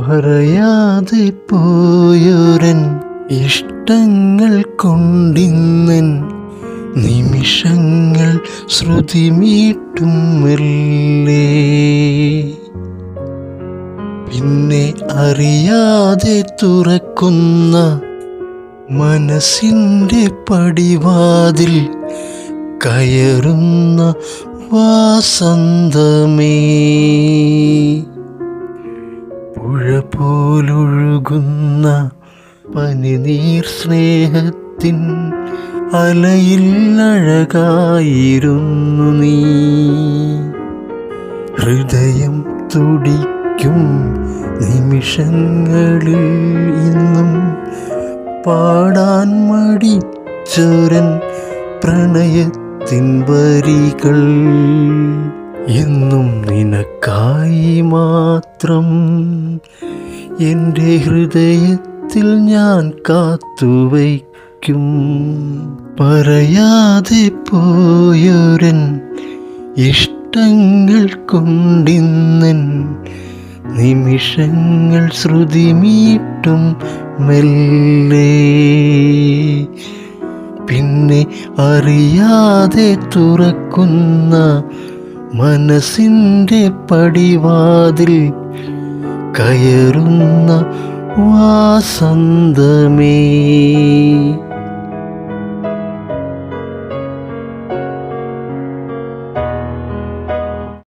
പറയാതെ പോയൊരൻ ഇഷ്ടങ്ങൾ കൊണ്ടിന്നൻ നിമിഷങ്ങൾ ശ്രുതി മീട്ടും മെല്ലെ. പിന്നെ അറിയാതെ തുറക്കുന്ന മനസ്സിൻ്റെ പടിവാതിൽ കയറുന്ന വാസന്തമേ. പുഴ പോലൊഴുകുന്ന പനിനീർ സ്നേഹത്തിൻ അലയിൽ അഴകായിരുന്നു നീ. ഹൃദയം തുടിക്കും നിമിഷങ്ങളിൽ ഇന്നും പാടാൻ മടിച്ചൊരൻ പ്രണയത്തിൻ വരികൾ എന്നും നിനക്കായി മാത്രം എൻ്റെ ഹൃദയത്തിൽ ഞാൻ കാത്തുവയ്ക്കും. പറയാതെ പോയൊരൻ ഇഷ്ടങ്ങൾ കൊണ്ടിന്നൻ നിമിഷങ്ങൾ ശ്രുതി മീട്ടും മെല്ലെ. പിന്നെ അറിയാതെ തുറക്കുന്ന മനസ്സിൻ്റെ പടിവാതിൽ കയറുന്ന വാസന്തമേ.